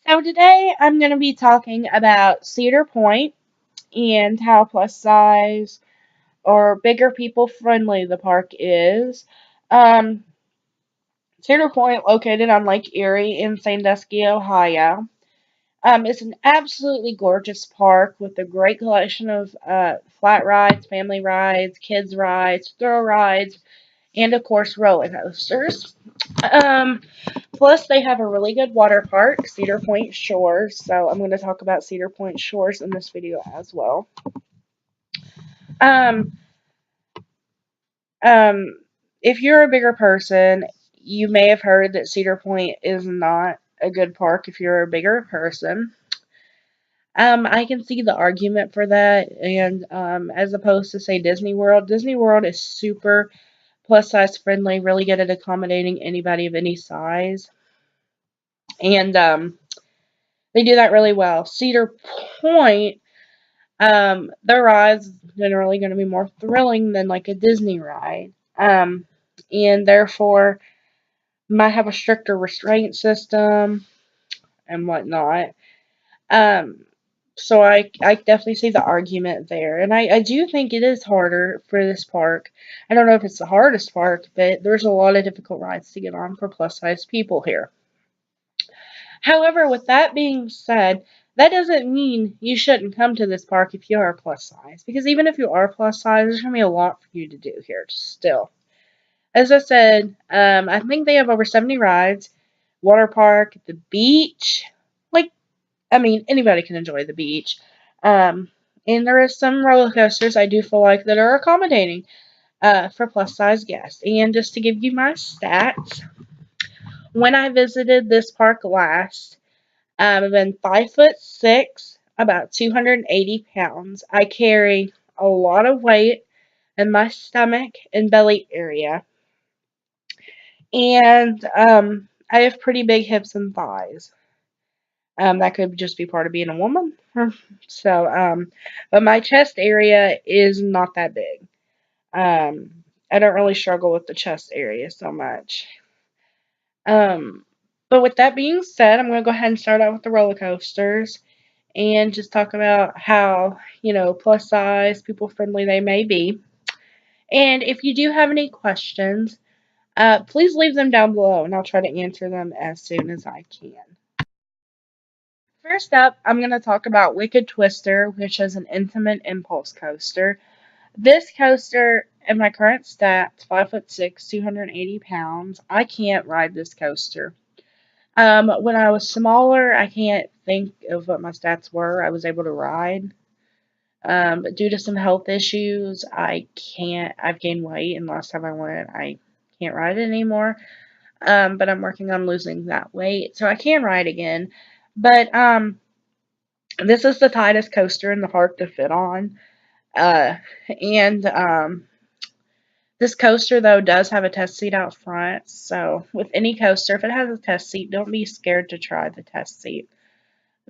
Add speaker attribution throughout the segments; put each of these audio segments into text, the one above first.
Speaker 1: So today I'm going to be talking about Cedar Point and how plus size or bigger people friendly the park is. Um, Cedar Point, located on Lake Erie in Sandusky, Ohio, is an absolutely gorgeous park with a great collection of flat rides, family rides, kids rides, thrill rides, and of course roller coasters. Um, Plus, they have a really good water park, Cedar Point Shores. So I'm going to talk about Cedar Point Shores in this video as well. Um, um, if you're a bigger person, you may have heard that Cedar Point is not a good park if you're a bigger person. I can see the argument for that, and as opposed to say Disney World is super plus size friendly, really good at accommodating anybody of any size, and they do that really well. Cedar Point, their ride's generally going to be more thrilling than like a Disney ride, and therefore might have a stricter restraint system and whatnot. Um, so I definitely see the argument there, and I do think it is harder for this park. I don't know if it's the hardest park, but there's a lot of difficult rides to get on for plus size people here. However, with that being said, that doesn't mean you shouldn't come to this park if you are plus size. Because even if you are plus size, there's going to be a lot for you to do here still. As I said, I think they have over 70 rides. Water park, the beach. Like, I mean, anybody can enjoy the beach. And there is some roller coasters I do feel like that are accommodating for plus size guests. And just to give you my stats, when I visited this park last, I've been 5'6", about 280 pounds. I carry a lot of weight in my stomach and belly area. And I have pretty big hips and thighs. That could just be part of being a woman. So, but my chest area is not that big. I don't really struggle with the chest area so much. Um, but with that being said, I'm going to go ahead and start out with the roller coasters and just talk about how, plus size, people friendly they may be. And if you do have any questions, please leave them down below and I'll try to answer them as soon as I can. First up, I'm going to talk about Wicked Twister, which is an intimate impulse coaster. This coaster, in my current stats, 5'6", 280 pounds, I can't ride this coaster. When I was smaller, I can't think of what my stats were. I was able to ride. But due to some health issues, I can't. I've gained weight, and last time I went, I can't ride it anymore. But I'm working on losing that weight, so I can ride again. But this is the tightest coaster in the park to fit on. And this coaster though does have a test seat out front. So with any coaster, if it has a test seat, don't be scared to try the test seat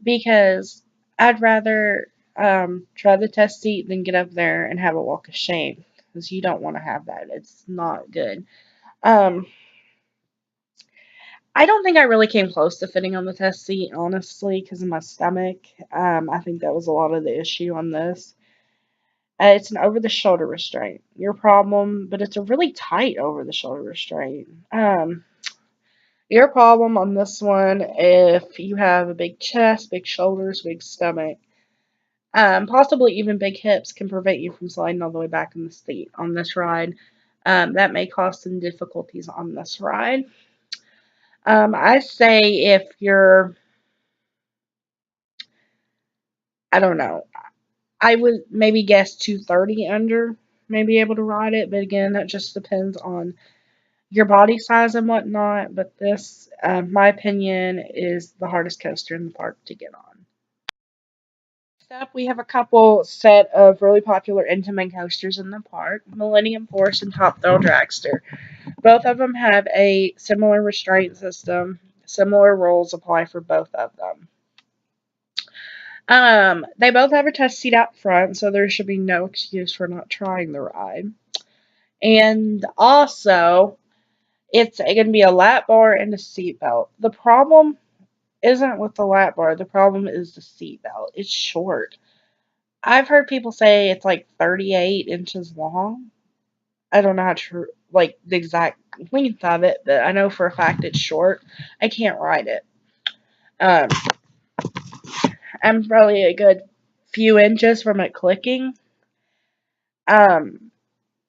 Speaker 1: because I'd rather try the test seat than get up there and have a walk of shame because you don't want to have that. It's not good. Um, I don't think I really came close to fitting on the test seat, honestly, because of my stomach. I think that was a lot of the issue on this. It's an over the shoulder restraint. Your problem, but it's a really tight over the shoulder restraint. Your problem on this one, if you have a big chest, big shoulders, big stomach, possibly even big hips, can prevent you from sliding all the way back in the seat on this ride. That may cause some difficulties on this ride. I say if you're, I don't know, I would maybe guess 230 under, may be able to ride it, but again, that just depends on your body size and whatnot. But this, my opinion, is the hardest coaster in the park to get on. Next up, we have a couple set of really popular intimate coasters in the park: Millennium Force and Top Thrill Dragster. Both of them have a similar restraint system. Similar rules apply for both of them. They both have a test seat out front, so there should be no excuse for not trying the ride. And also, it's going to be a lap bar and a seat belt. The problem isn't with the lap bar. The problem is the seat belt. It's short. I've heard people say it's like 38 inches long. I don't know how to, like, the exact length of it, but I know for a fact it's short. I can't ride it. Um, I'm probably a good few inches from it clicking. Um,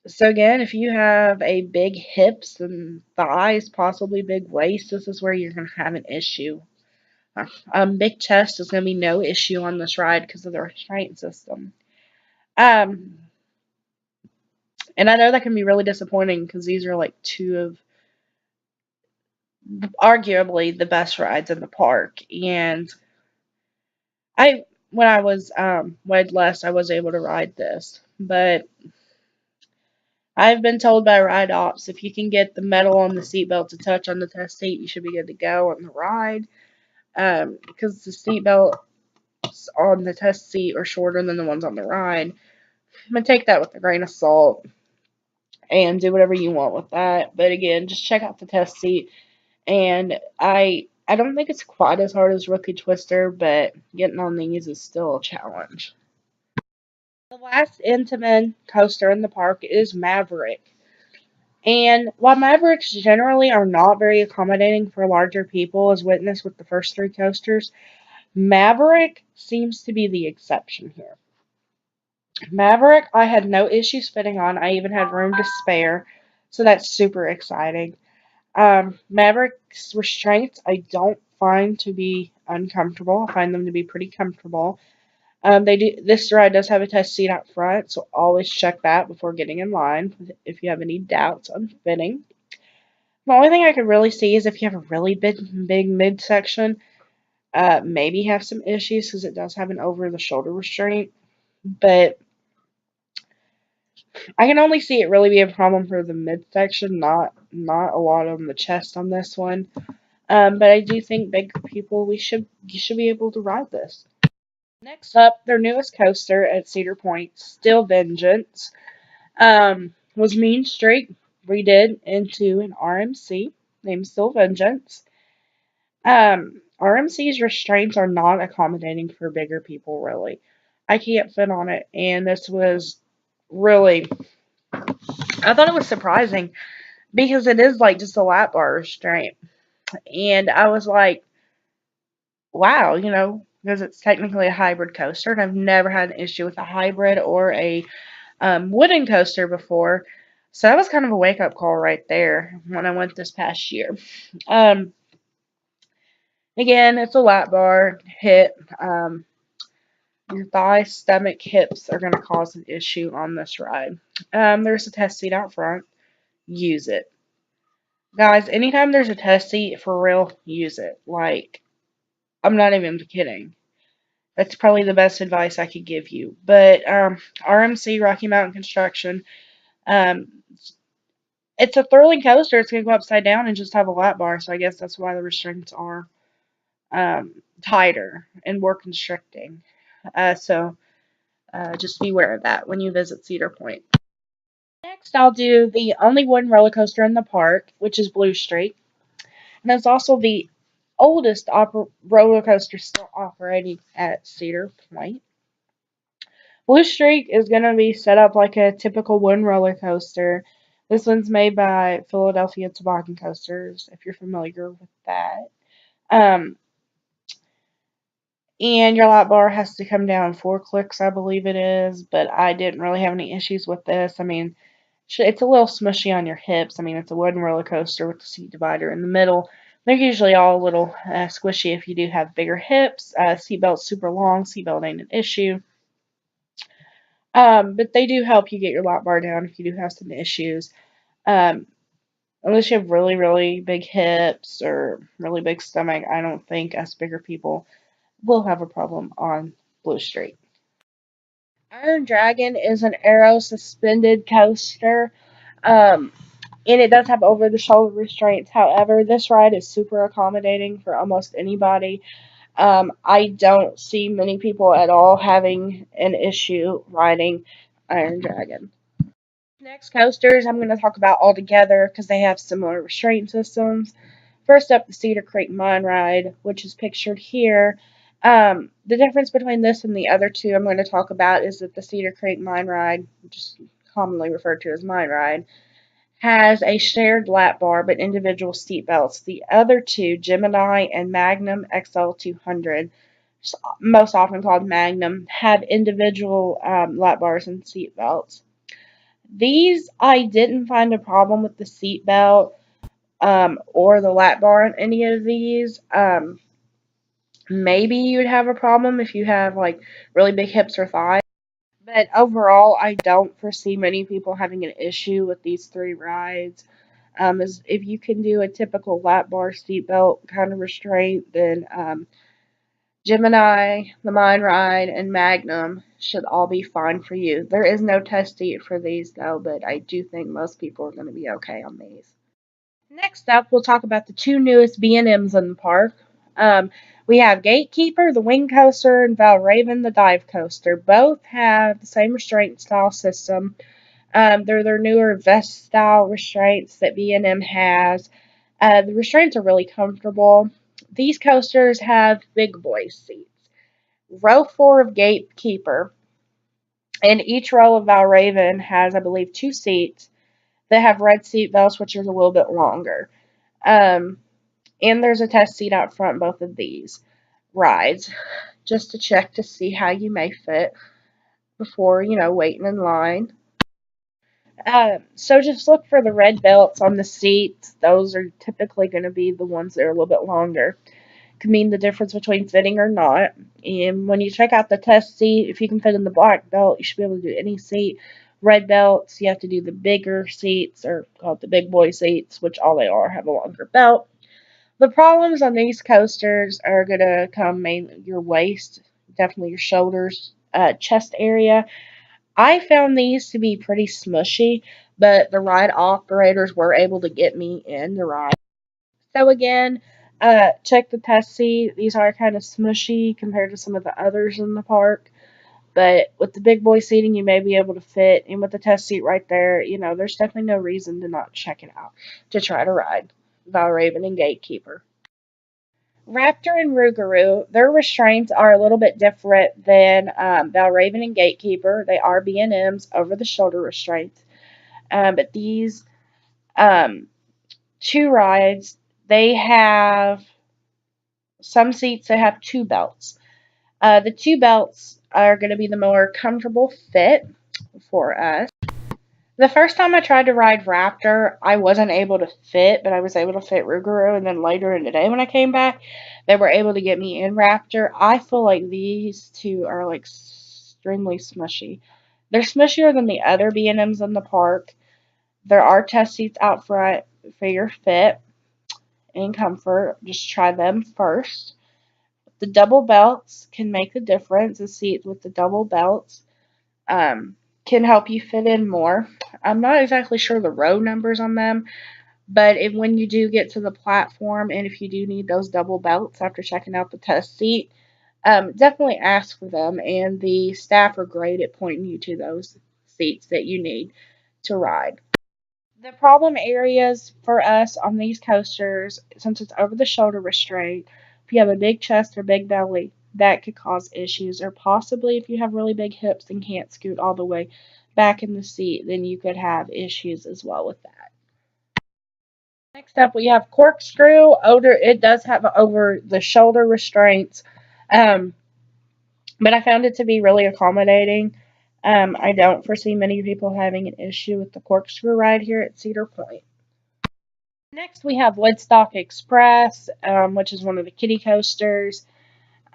Speaker 1: so again, if you have a big hips and thighs, possibly big waist, this is where you're going to have an issue. Big chest is going to be no issue on this ride because of the restraint system. Um, and I know that can be really disappointing because these are like two of arguably the best rides in the park. And when I was wed less, I was able to ride this, but I've been told by ride ops if you can get the metal on the seatbelt to touch on the test seat, you should be good to go on the ride. Because the seatbelts on the test seat are shorter than the ones on the ride. I'm gonna take that with a grain of salt and do whatever you want with that. But again, just check out the test seat. And I don't think it's quite as hard as Rookie Twister, but getting on these is still a challenge. The last Intamin coaster in the park is Maverick. And while Mavericks generally are not very accommodating for larger people, as witnessed with the first three coasters, Maverick seems to be the exception here. Maverick, I had no issues fitting on. I even had room to spare, so that's super exciting. Maverick's restraints I don't find to be uncomfortable. I find them to be pretty comfortable. This ride does have a test seat out front, so always check that before getting in line if you have any doubts on fitting. The only thing I could really see is if you have a really big midsection, maybe have some issues because it does have an over-the-shoulder restraint. But I can only see it really be a problem for the midsection, not a lot on the chest on this one. But I do think big people you should be able to ride this. Next up, their newest coaster at Cedar Point, Still Vengeance, was Mean Street redid into an RMC named Still Vengeance. RMC's restraints are not accommodating for bigger people, really. I can't fit on it, and this was really, I thought it was surprising because it is like just a lap bar restraint. And I was like, wow, because it's technically a hybrid coaster, and I've never had an issue with a hybrid or a wooden coaster before. So that was kind of a wake up call right there when I went this past year. Um, Again, it's a lap bar, hip. Your thigh, stomach, hips are going to cause an issue on this ride. There's a test seat out front. Use it. Guys, anytime there's a test seat, for real, use it. Like, I'm not even kidding. That's probably the best advice I could give you. But RMC, Rocky Mountain Construction, um, it's a thrilling coaster. It's going to go upside down and just have a lap bar. So I guess that's why the restraints are tighter and more constricting. So just be aware of that when you visit Cedar Point. Next, I'll do the only wooden roller coaster in the park, which is Blue Streak. And it's also the oldest roller coaster still operating at Cedar Point. Blue Streak is going to be set up like a typical wooden roller coaster. This one's made by Philadelphia Toboggan Coasters, if you're familiar with that. And your lap bar has to come down 4 clicks, I believe it is, but I didn't really have any issues with this. I mean, it's a little smushy on your hips. I mean, it's a wooden roller coaster with the seat divider in the middle. They're usually all a little squishy if you do have bigger hips. Seatbelt's super long. Seatbelt ain't an issue. But they do help you get your lap bar down if you do have some issues. Unless you have really, really big hips or really big stomach, I don't think us bigger people will have a problem on Blue Streak. Iron Dragon is an aero suspended coaster. And it does have over the shoulder restraints. However, this ride is super accommodating for almost anybody. I don't see many people at all having an issue riding Iron Dragon. Next coasters I'm going to talk about all together because they have similar restraint systems. First up, the Cedar Creek Mine Ride, which is pictured here. The difference between this and the other two I'm going to talk about is that the Cedar Creek Mine Ride, which is commonly referred to as Mine Ride, has a shared lap bar but individual seat belts. The other two, Gemini and Magnum XL200, most often called Magnum, have individual lap bars and seat belts. These, I didn't find a problem with the seat belt or the lap bar in any of these. Maybe you'd have a problem if you have like really big hips or thighs. But overall, I don't foresee many people having an issue with these three rides. As if you can do a typical lap bar seatbelt kind of restraint, then Gemini, the Mine Ride, and Magnum should all be fine for you. There is no test seat for these though, but I do think most people are going to be okay on these. Next up, we'll talk about the two newest B&Ms in the park. We have Gatekeeper, the wing coaster, and Valravn, the dive coaster. Both have the same restraint style system. They're their newer vest style restraints that B&M has. The restraints are really comfortable. These coasters have big boy seats. Row 4 of Gatekeeper, and each row of Valravn has, I believe, 2 seats that have red seat belts, which are a little bit longer. And there's a test seat out front both of these rides, just to check to see how you may fit before, waiting in line. So just look for the red belts on the seats. Those are typically going to be the ones that are a little bit longer. Could mean the difference between fitting or not. And when you check out the test seat, if you can fit in the black belt, you should be able to do any seat. Red belts, you have to do the bigger seats, or called the big boy seats, which all they are have a longer belt. The problems on these coasters are going to come mainly your waist, definitely your shoulders, chest area. I found these to be pretty smushy, but the ride operators were able to get me in the ride. So again, check the test seat. These are kind of smushy compared to some of the others in the park. But with the big boy seating, you may be able to fit. And with the test seat right there, there's definitely no reason to not check it out to try to ride Valravn and Gatekeeper. Raptor and Rougarou, their restraints are a little bit different than Valravn and Gatekeeper. They are B&Ms over-the-shoulder restraints. But these two rides, they have some seats that have 2 belts. The 2 belts are going to be the more comfortable fit for us. The first time I tried to ride Raptor, I wasn't able to fit, but I was able to fit Rougarou, and then later in the day when I came back, they were able to get me in Raptor. I feel like these two are like extremely smushy. They're smushier than the other B&Ms in the park. There are test seats out front for your fit and comfort. Just try them first. The double belts can make the difference. The seats with the double belts can help you fit in more. I'm not exactly sure the row numbers on them, but when you do get to the platform, and if you do need those double belts after checking out the test seat, definitely ask for them, and the staff are great at pointing you to those seats that you need to ride. The problem areas for us on these coasters, since it's over the shoulder restraint, if you have a big chest or big belly, that could cause issues. Or possibly if you have really big hips and can't scoot all the way back in the seat, then you could have issues as well with that. Next up, we have Corkscrew. It does have over the shoulder restraints, but I found it to be really accommodating. I don't foresee many people having an issue with the Corkscrew ride here at Cedar Point. Next, we have Woodstock Express, which is one of the kiddie coasters.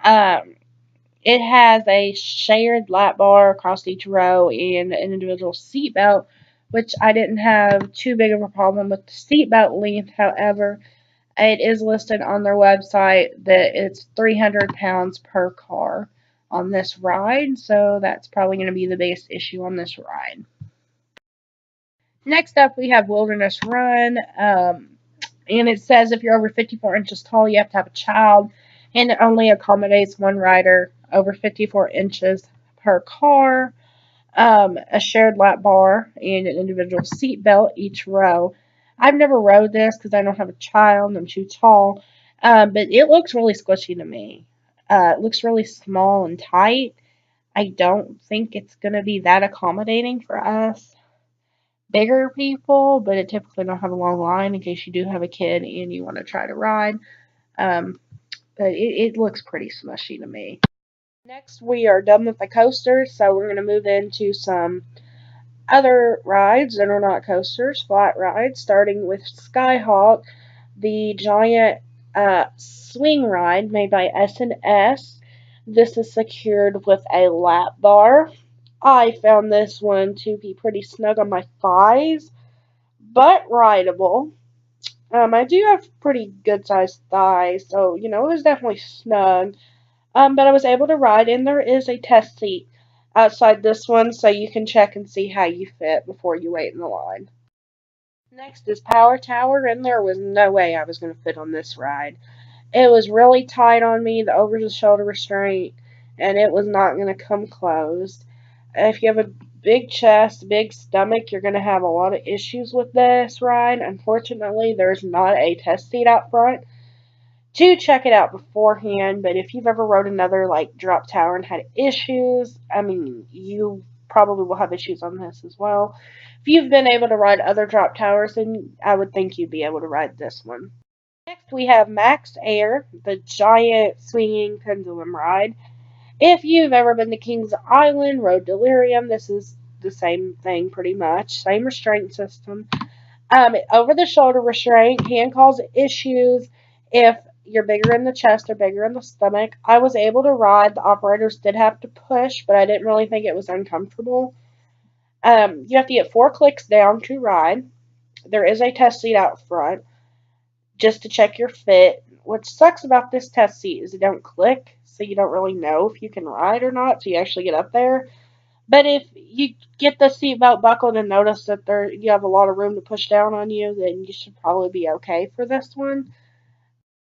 Speaker 1: It has a shared lap bar across each row and an individual seat belt, which I didn't have too big of a problem with the seat belt length. However, it is listed on their website that it's 300 pounds per car on this ride, so that's probably going to be the biggest issue on this ride. Next up, we have Wilderness Run, and it says if you're over 54 inches tall, you have to have a child, and it only accommodates one rider over 54 inches per car, a shared lap bar, and an individual seat belt each row. I've never rode this because I don't have a child and I'm too tall, but it looks really squishy to me. It looks really small and tight. I don't think it's going to be that accommodating for us bigger people, but it typically don't have a long line in case you do have a kid and you want to try to ride. Um, but it looks pretty smushy to me. Next, we are done with the coasters, so we're going to move into some other rides that are not coasters, flat rides, starting with SkyHawk, the giant swing ride made by S&S. This is secured with a lap bar. I found this one to be pretty snug on my thighs, but rideable. I do have pretty good sized thighs, so it was definitely snug. But I was able to ride, and there is a test seat outside this one, so you can check and see how you fit before you wait in the line. Next is Power Tower, and there was no way I was going to fit on this ride. It was really tight on me, the over the shoulder restraint, and it was not going to come closed. If you have a big chest, big stomach, you're going to have a lot of issues with this ride. Unfortunately, there's not a test seat out front to check it out beforehand, but if you've ever rode another like drop tower and had issues, I mean, you probably will have issues on this as well. If you've been able to ride other drop towers, then I would think you'd be able to ride this one. Next, we have Maxair, the giant swinging pendulum ride. If you've ever been to Kings Island, rode Delirium, this is the same thing pretty much. Same restraint system. Over the shoulder restraint can cause issues if you're bigger in the chest or bigger in the stomach. I was able to ride. The operators did have to push, but I didn't really think it was uncomfortable. You have to get 4 clicks down to ride. There is a test seat out front just to check your fit. What sucks about this test seat is it don't click, so you don't really know if you can ride or not, so you actually get up there. But if you get the seatbelt buckled and notice that you have a lot of room to push down on you, then you should probably be okay for this one.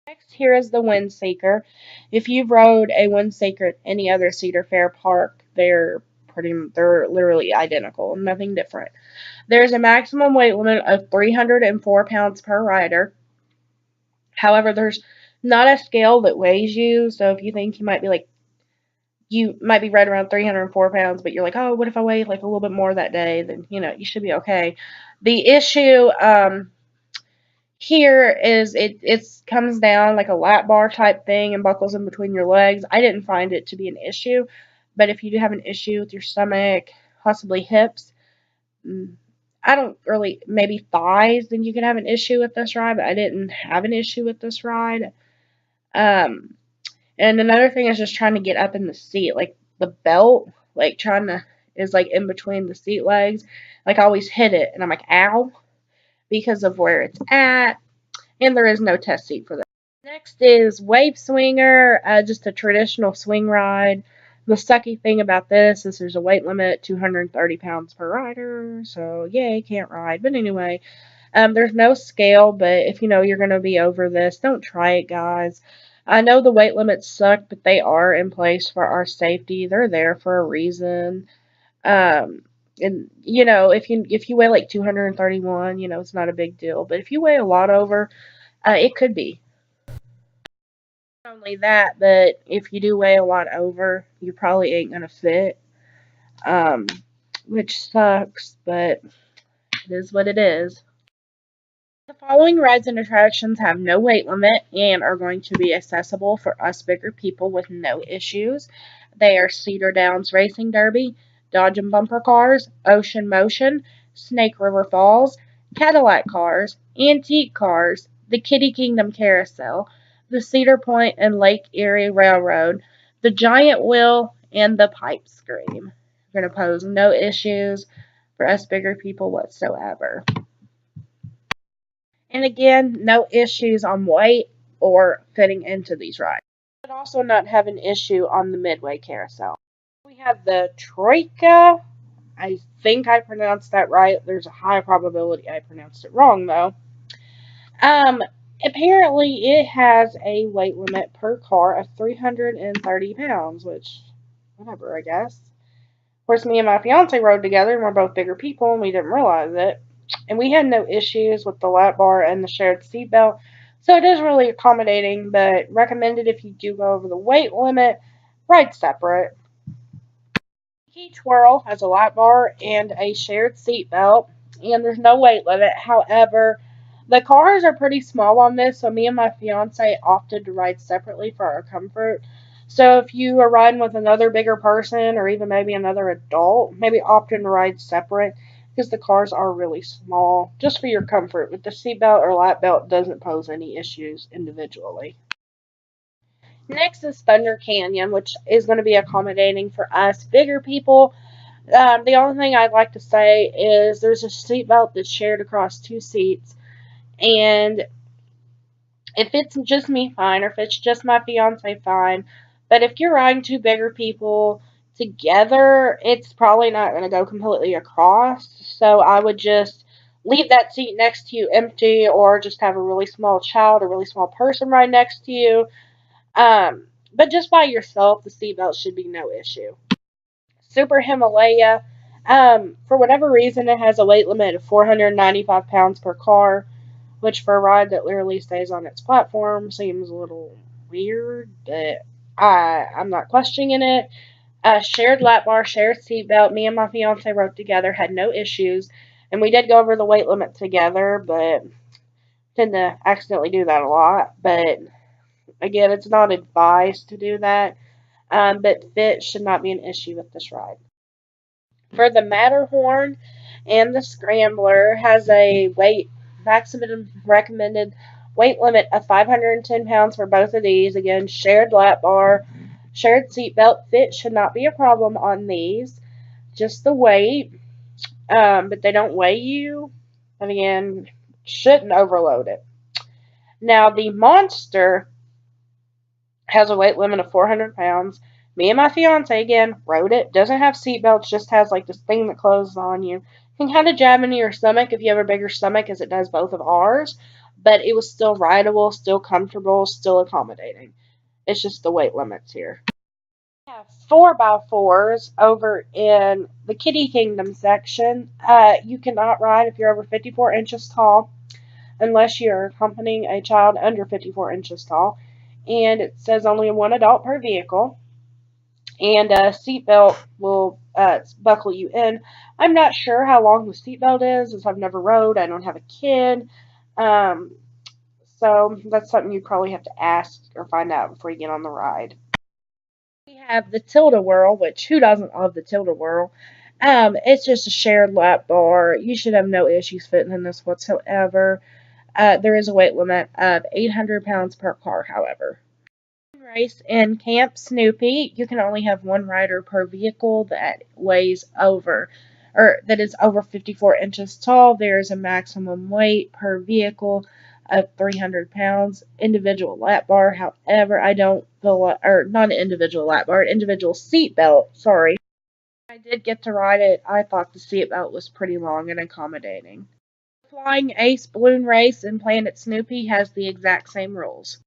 Speaker 1: Next, here is the Windseeker. If you've rode a Windseeker at any other Cedar Fair park, they're literally identical, nothing different. There's a maximum weight limit of 304 pounds per rider. However, there's not a scale that weighs you, so if you think you might be right around 304 pounds, but you're like, oh, what if I weigh like a little bit more that day? Then, you should be okay. The issue here is it comes down like a lap bar type thing and buckles in between your legs. I didn't find it to be an issue, but if you do have an issue with your stomach, possibly hips, I don't really, maybe thighs, then you can have an issue with this ride, but I didn't have an issue with this ride. Um, and another thing is just trying to get up in the seat. Like the belt, like is like in between the seat legs. Like I always hit it and I'm like, ow, because of where it's at. And there is no test seat for that. Next is Wave Swinger, just a traditional swing ride. The sucky thing about this is there's a weight limit, 230 pounds per rider. So, yay, can't ride. But anyway, there's no scale, but if you know you're going to be over this, don't try it, guys. I know the weight limits suck, but they are in place for our safety. They're there for a reason. And if you weigh like 231, it's not a big deal. But if you weigh a lot over, it could be. Not only that, but if you do weigh a lot over, you probably ain't gonna fit. Um, which sucks, but it is what it is. The following rides and attractions have no weight limit and are going to be accessible for us bigger people with no issues. They are Cedar Downs Racing Derby, Dodgem Bumper Cars, Ocean Motion, Snake River Falls, Cadillac Cars, Antique Cars, the Kiddie Kingdom Carousel, the Cedar Point and Lake Erie Railroad, the Giant Wheel, and the Pipe Scream. We're going to pose no issues for us bigger people whatsoever. And again, no issues on weight or fitting into these rides. But also not have an issue on the Midway Carousel. We have the Troika. I think I pronounced that right. There's a high probability I pronounced it wrong, though. Apparently it has a weight limit per car of 330 pounds, which, whatever, I guess. Of course, me and my fiance rode together, and we're both bigger people, and we didn't realize it. And we had no issues with the lap bar and the shared seatbelt. So it is really accommodating, but recommended if you do go over the weight limit, ride separate. Tiki Twirl has a lap bar and a shared seatbelt, and there's no weight limit. However, the cars are pretty small on this, so me and my fiance opted to ride separately for our comfort. So if you are riding with another bigger person or even maybe another adult, maybe opt in to ride separate because the cars are really small, just for your comfort. With the seatbelt or lap belt doesn't pose any issues individually. Next is Thunder Canyon, which is going to be accommodating for us bigger people. The only thing I'd like to say is there's a seatbelt that's shared across two seats, and if it's just me, fine, or if it's just my fiance, fine. But if you're riding two bigger people together, it's probably not going to go completely across. So I would just leave that seat next to you empty, or just have a really small child, a really small person right next to you. But just by yourself, the seatbelt should be no issue. Super Himalaya. For whatever reason, it has a weight limit of 495 pounds per car, which for a ride that literally stays on its platform seems a little weird, but I'm not questioning it. Shared lap bar, shared seatbelt. Me and my fiance rode together, had no issues, and we did go over the weight limit together, but tend to accidentally do that a lot. But again, it's not advised to do that. But fit should not be an issue with this ride. For the Matterhorn and the Scrambler has a weight maximum recommended weight limit of 510 pounds for both of these. Again, shared lap bar, shared seatbelt. Fit should not be a problem on these. Just the weight, but they don't weigh you. And again, shouldn't overload it. Now the Monster has a weight limit of 400 pounds. Me and my fiance, again, rode it. Doesn't have seatbelts, just has like this thing that closes on you. Can kind of jab into your stomach if you have a bigger stomach, as it does both of ours. But it was still rideable, still comfortable, still accommodating. It's just the weight limits here. We have 4x4s over in the Kiddie Kingdom section. You cannot ride if you're over 54 inches tall, unless you're accompanying a child under 54 inches tall. And it says only one adult per vehicle. And a seatbelt will buckle you in. I'm not sure how long the seatbelt is, as I've never rode. I don't have a kid. So that's something you probably have to ask or find out before you get on the ride. We have the Tilda Whirl, which who doesn't love the Tilda Whirl? It's just a shared lap bar. You should have no issues fitting in this whatsoever. There is a weight limit of 800 pounds per car, however. Race in Camp Snoopy, you can only have one rider per vehicle that weighs over, or that is over 54 inches tall. There is a maximum weight per vehicle of 300 pounds. Individual lap bar, however, I don't feel like, or not an individual lap bar, an individual seat belt, sorry. I did get to ride it. I thought the seat belt was pretty long and accommodating. Flying Ace Balloon Race in Planet Snoopy has the exact same rules.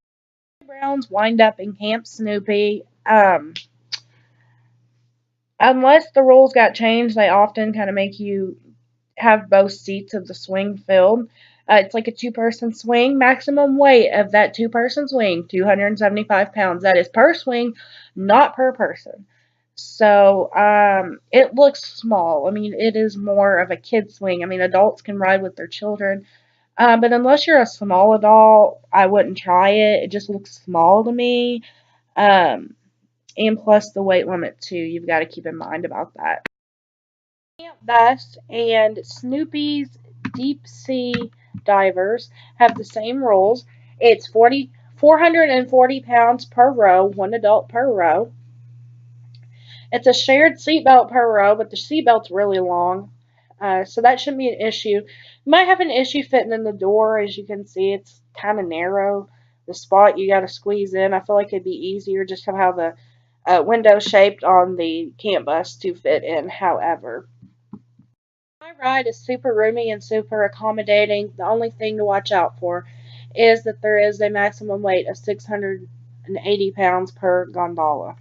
Speaker 1: Browns wind up in Camp Snoopy. Unless the rules got changed, they often kind of make you have both seats of the swing filled. It's like a two-person swing. Maximum weight of that two-person swing, 275 pounds. That is per swing, not per person. So it looks small. I mean, it is more of a kid swing. I mean, adults can ride with their children. But unless you're a small adult, I wouldn't try it. It just looks small to me. Um, and plus the weight limit too. You've got to keep in mind about that. Camp Bass and Snoopy's Deep Sea Divers have the same rules. It's 440 pounds per row, one adult per row. It's a shared seatbelt per row, but the seatbelt's really long. So that shouldn't be an issue. You might have an issue fitting in the door. As you can see, it's kind of narrow. The spot you got to squeeze in. I feel like it'd be easier just to have the window shaped on the camp bus to fit in. However, my ride is super roomy and super accommodating. The only thing to watch out for is that there is a maximum weight of 680 pounds per gondola.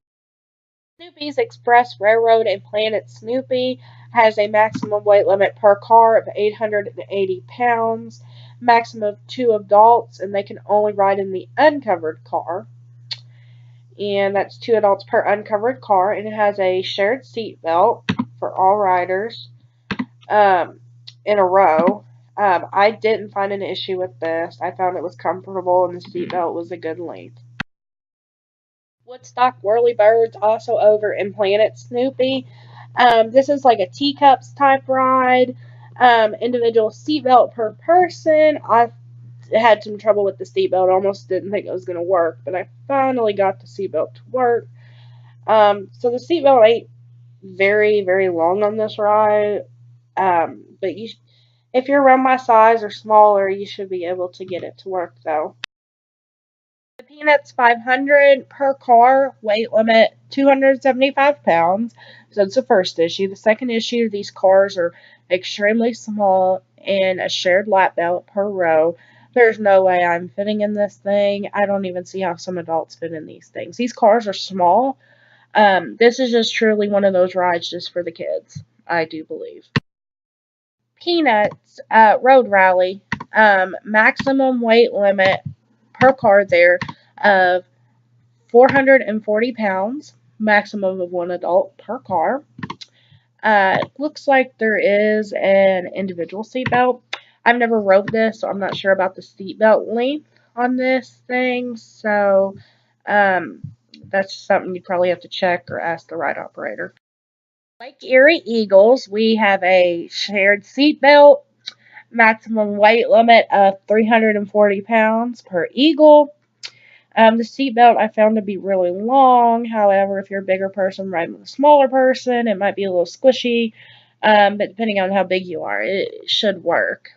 Speaker 1: Snoopy's Express Railroad and Planet Snoopy has a maximum weight limit per car of 880 pounds, maximum of 2 adults, and they can only ride in the uncovered car. And that's 2 adults per uncovered car, and it has a shared seat belt for all riders in a row. I didn't find an issue with this. I found it was comfortable and the seat belt was a good length. Woodstock Whirlybirds also over in Planet Snoopy. This is like a teacups type ride. Individual seatbelt per person. I had some trouble with the seatbelt. I almost didn't think it was going to work, but I finally got the seatbelt to work. So the seatbelt ain't very, very long on this ride. But if you're around my size or smaller, you should be able to get it to work though. The Peanuts 500 per car, weight limit 275 pounds. So it's the first issue. The second issue, these cars are extremely small and a shared lap belt per row. There's no way I'm fitting in this thing. I don't even see how some adults fit in these things. These cars are small. This is just truly one of those rides just for the kids, I do believe. Peanuts Road Rally, maximum weight limit per car there of 440 pounds, maximum of 1 adult per car. Looks like there is an individual seatbelt. I've never rode this, so I'm not sure about the seatbelt length on this thing. So that's something you probably have to check or ask the ride operator. Lake Erie Eagles, we have a shared seatbelt, maximum weight limit of 340 pounds per eagle. The seatbelt I found to be really long. However, if you're a bigger person riding with a smaller person, it might be a little squishy. But depending on how big you are, it should work.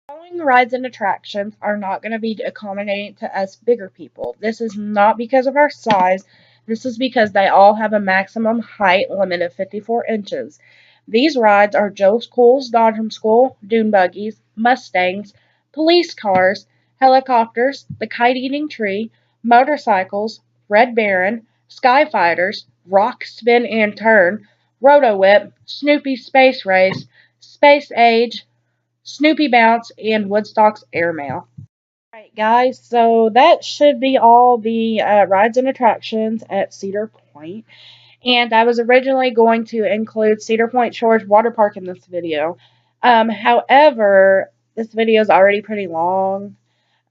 Speaker 1: Following rides and attractions are not going to be accommodating to us bigger people. This is not because of our size. This is because they all have a maximum height limit of 54 inches. These rides are Joe Cool's Dodgem School, dune buggies, Mustangs, police cars, helicopters, the kite-eating tree, motorcycles, Red Baron, Skyfighters, Rock Spin and Turn, Roto Whip, Snoopy Space Race, Space Age, Snoopy Bounce, and Woodstock's Airmail. Alright guys, so that should be all the rides and attractions at Cedar Point. And I was originally going to include Cedar Point Shores Water Park in this video. However, this video is already pretty long.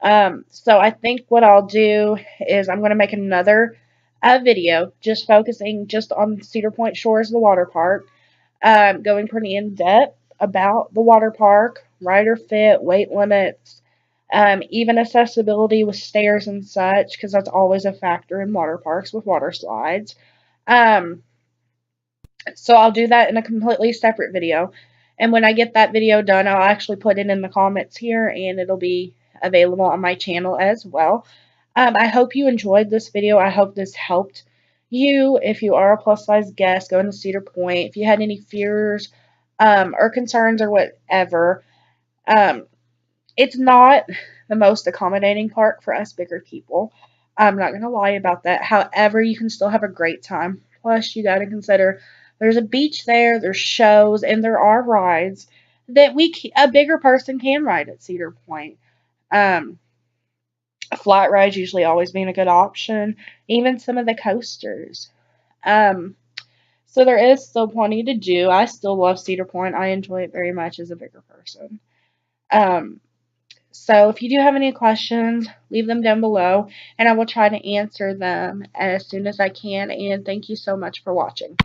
Speaker 1: So I think what I'll do is I'm going to make another video just focusing just on Cedar Point Shores, the water park. Going pretty in depth about the water park, rider fit, weight limits, even accessibility with stairs and such, because that's always a factor in water parks with water slides. So I'll do that in a completely separate video. And when I get that video done, I'll actually put it in the comments here, and it'll be available on my channel as well. I hope you enjoyed this video. I hope this helped you if you are a plus-size guest going to Cedar Point. If you had any fears or concerns or whatever, it's not the most accommodating park for us bigger people. I'm not going to lie about that. However, you can still have a great time. Plus, you got to consider there's a beach there, there's shows, and there are rides that a bigger person can ride at Cedar Point. Flat rides usually always being a good option. Even some of the coasters. So there is still plenty to do. I still love Cedar Point. I enjoy it very much as a bigger person. So if you do have any questions, leave them down below, and I will try to answer them as soon as I can. And thank you so much for watching.